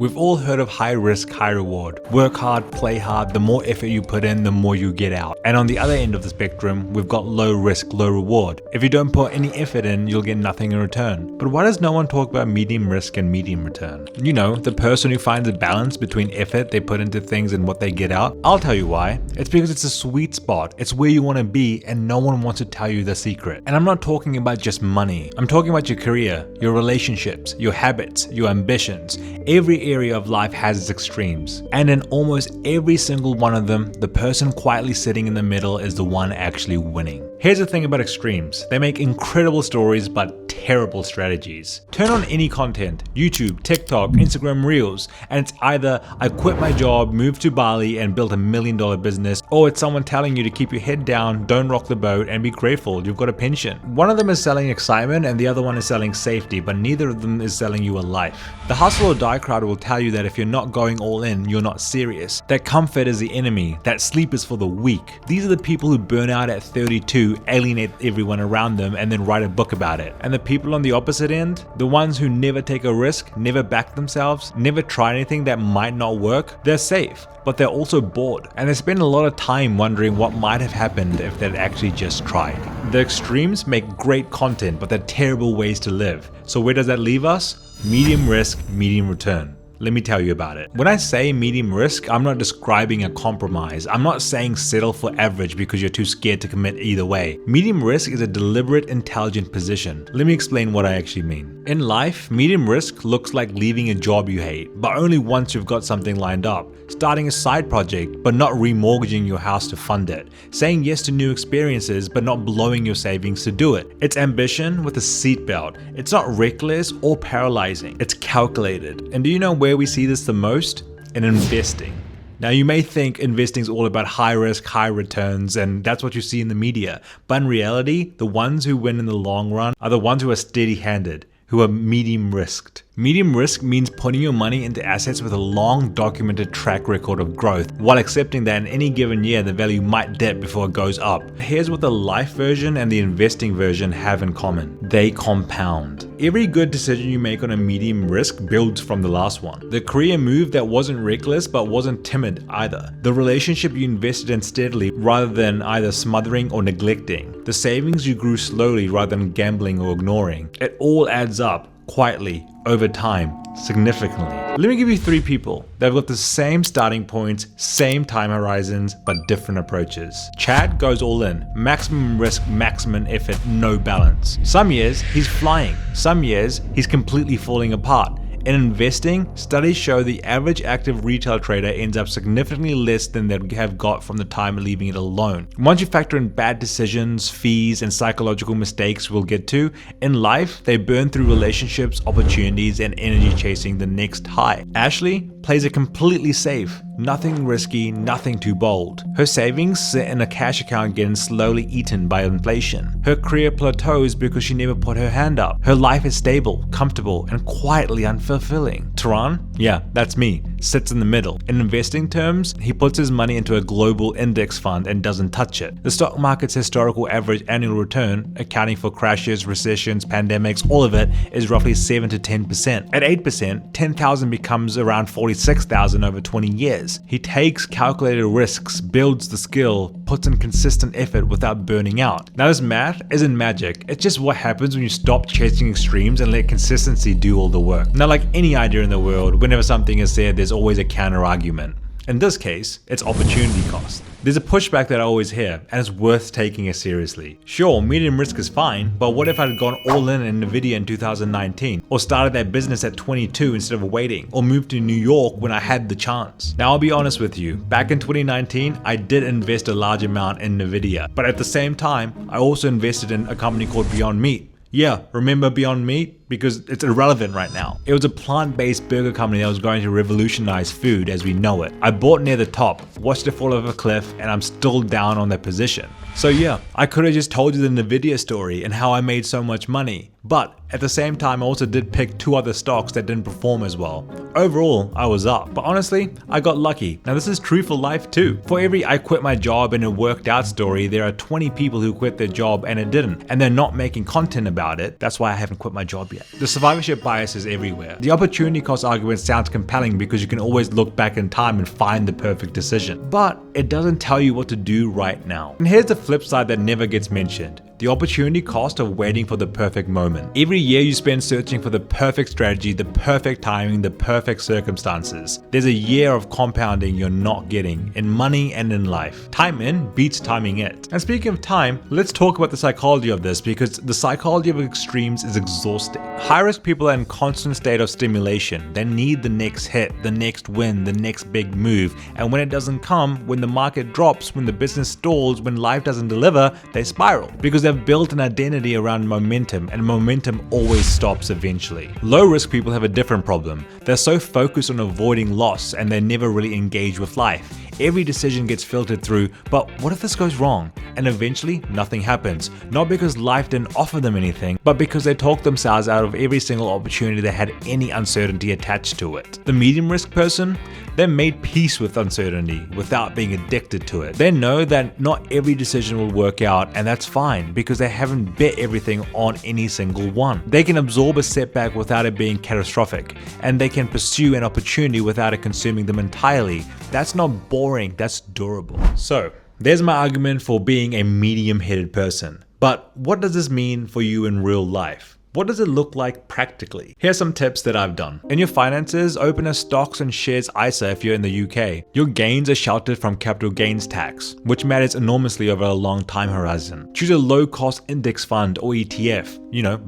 We've all heard of high risk, high reward. Work hard, play hard, the more effort you put in, the more you get out. And on the other end of the spectrum, we've got low risk, low reward. If you don't put any effort in, you'll get nothing in return. But why does no one talk about medium risk and medium return? You know, the person who finds a balance between effort they put into things and what they get out. I'll tell you why. It's because it's a sweet spot. It's where you want to be and no one wants to tell you the secret. And I'm not talking about just money. I'm talking about your career, your relationships, your habits, your ambitions. Every area of life has its extremes. And in almost every single one of them, the person quietly sitting in the middle is the one actually winning. Here's the thing about extremes. They make incredible stories but terrible strategies. Turn on any content, YouTube, TikTok, Instagram Reels, and it's either I quit my job, moved to Bali and built $1 million business, or it's someone telling you to keep your head down, don't rock the boat and be grateful you've got a pension. One of them is selling excitement and the other one is selling safety, but neither of them is selling you a life. The hustle or die crowd will tell you that if you're not going all in, you're not serious. That comfort is the enemy, that sleep is for the weak. These are the people who burn out at 32, alienate everyone around them, and then write a book about it. And the people on the opposite end, the ones who never take a risk, never back themselves, never try anything that might not work, they're safe, but they're also bored. And they spend a lot of time wondering what might have happened if they'd actually just tried. The extremes make great content, but they're terrible ways to live. So where does that leave us? Medium risk, medium return. Let me tell you about it. When I say medium risk, I'm not describing a compromise. I'm not saying settle for average because you're too scared to commit either way. Medium risk is a deliberate, intelligent position. Let me explain what I actually mean. In life, medium risk looks like leaving a job you hate, but only once you've got something lined up. Starting a side project, but not remortgaging your house to fund it. Saying yes to new experiences, but not blowing your savings to do it. It's ambition with a seatbelt. It's not reckless or paralyzing. It's calculated. And do you know where we see this the most? In investing. Now you may think investing is all about high risk, high returns, and that's what you see in the media. But in reality, the ones who win in the long run are the ones who are steady-handed, who are medium risked. Medium risk means putting your money into assets with a long documented track record of growth, while accepting that in any given year the value might dip before it goes up. Here's what the life version and the investing version have in common. They compound. Every good decision you make on a medium risk builds from the last one. The career move that wasn't reckless but wasn't timid either. The relationship you invested in steadily rather than either smothering or neglecting. The savings you grew slowly rather than gambling or ignoring. It all adds up quietly over time, significantly. Let me give you 3 people that have got the same starting points, same time horizons, but different approaches. Chad goes all in, maximum risk, maximum effort, no balance. Some years he's flying, some years he's completely falling apart. In investing, studies show the average active retail trader ends up significantly less than they'd have got from the time leaving it alone. Once you factor in bad decisions, fees, and psychological mistakes we'll get to, in life, they burn through relationships, opportunities, and energy chasing the next high. Ashley plays it completely safe. Nothing risky, nothing too bold. Her savings sit in a cash account getting slowly eaten by inflation. Her career plateaus because she never put her hand up. Her life is stable, comfortable, and quietly unfulfilling. Taran, yeah, that's me, sits in the middle. In investing terms, he puts his money into a global index fund and doesn't touch it. The stock market's historical average annual return, accounting for crashes, recessions, pandemics, all of it, is roughly 7 to 10%. At 8%, 10,000 becomes around 46,000 over 20 years. He takes calculated risks, builds the skill, puts in consistent effort without burning out. Now this math isn't magic, it's just what happens when you stop chasing extremes and let consistency do all the work. Now like any idea in the world, whenever something is said, there's always a counter argument. In this case, it's opportunity cost. There's a pushback that I always hear, and it's worth taking it seriously. Sure, medium risk is fine, but what if I'd gone all in NVIDIA in 2019? Or started that business at 22 instead of waiting? Or moved to New York when I had the chance? Now I'll be honest with you, back in 2019, I did invest a large amount in NVIDIA. But at the same time, I also invested in a company called Beyond Meat. Yeah, remember Beyond Meat? Because it's irrelevant right now. It was a plant-based burger company that was going to revolutionize food as we know it. I bought near the top, watched it fall off a cliff, and I'm still down on that position. So yeah, I could have just told you the NVIDIA story and how I made so much money. But at the same time, I also did pick 2 other stocks that didn't perform as well. Overall, I was up, but honestly, I got lucky. Now this is true for life too. For every I quit my job and it worked out story, there are 20 people who quit their job and it didn't, and they're not making content about it. That's why I haven't quit my job yet. yet. The survivorship bias is everywhere. The opportunity cost argument sounds compelling because you can always look back in time and find the perfect decision. But it doesn't tell you what to do right now. And here's the flip side that never gets mentioned. The opportunity cost of waiting for the perfect moment. Every year you spend searching for the perfect strategy, the perfect timing, the perfect circumstances. There's a year of compounding you're not getting in money and in life. Time in beats timing it. And speaking of time, let's talk about the psychology of this, because the psychology of extremes is exhausting. High-risk people are in constant state of stimulation. They need the next hit, the next win, the next big move. And when it doesn't come, when the market drops, when the business stalls, when life doesn't deliver, they spiral because they've built an identity around momentum, and momentum always stops eventually. Low-risk people have a different problem. They're so focused on avoiding loss and they never really engage with life. Every decision gets filtered through, but what if this goes wrong? And eventually nothing happens. Not because life didn't offer them anything, but because they talked themselves out of every single opportunity that had any uncertainty attached to it. The medium risk person, they made peace with uncertainty without being addicted to it. They know that not every decision will work out, and that's fine because they haven't bet everything on any single one. They can absorb a setback without it being catastrophic, and they can pursue an opportunity without it consuming them entirely. That's not boring, that's durable. So, there's my argument for being a medium-headed person. But what does this mean for you in real life? What does it look like practically? Here's some tips that I've done. In your finances, open a stocks and shares ISA if you're in the UK. Your gains are sheltered from capital gains tax, which matters enormously over a long time horizon. Choose a low-cost index fund or ETF,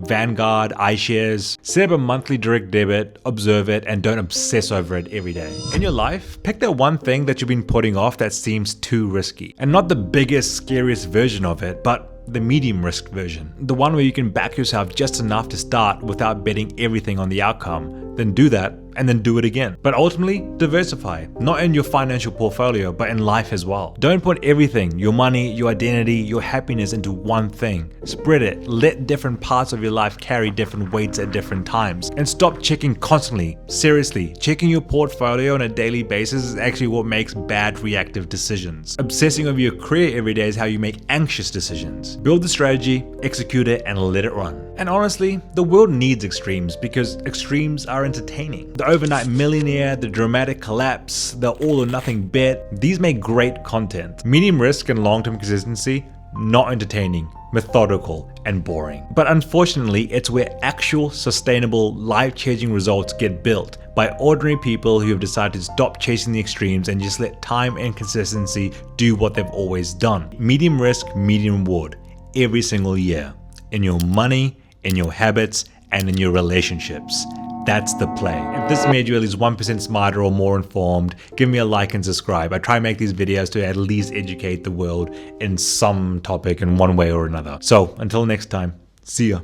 Vanguard, iShares. Set up a monthly direct debit, observe it, and don't obsess over it every day. In your life, pick that one thing that you've been putting off that seems too risky. And not the biggest, scariest version of it, but the medium risk version. The one where you can back yourself just enough to start without betting everything on the outcome. Then do that, and then do it again. But ultimately, diversify. Not in your financial portfolio, but in life as well. Don't put everything, your money, your identity, your happiness into one thing. Spread it. Let different parts of your life carry different weights at different times. And stop checking constantly. Seriously, checking your portfolio on a daily basis is actually what makes bad reactive decisions. Obsessing over your career every day is how you make anxious decisions. Build the strategy, execute it, and let it run. And honestly, the world needs extremes because extremes are entertaining. The overnight millionaire, the dramatic collapse, the all or nothing bet, these make great content. Medium risk and long-term consistency, not entertaining, methodical, and boring. But unfortunately, it's where actual, sustainable, life-changing results get built by ordinary people who have decided to stop chasing the extremes and just let time and consistency do what they've always done. Medium risk, medium reward, every single year. In your money, in your habits, and in your relationships. That's the play. If this made you at least 1% smarter or more informed, give me a like and subscribe. I try and make these videos to at least educate the world in some topic in one way or another. So until next time, see ya.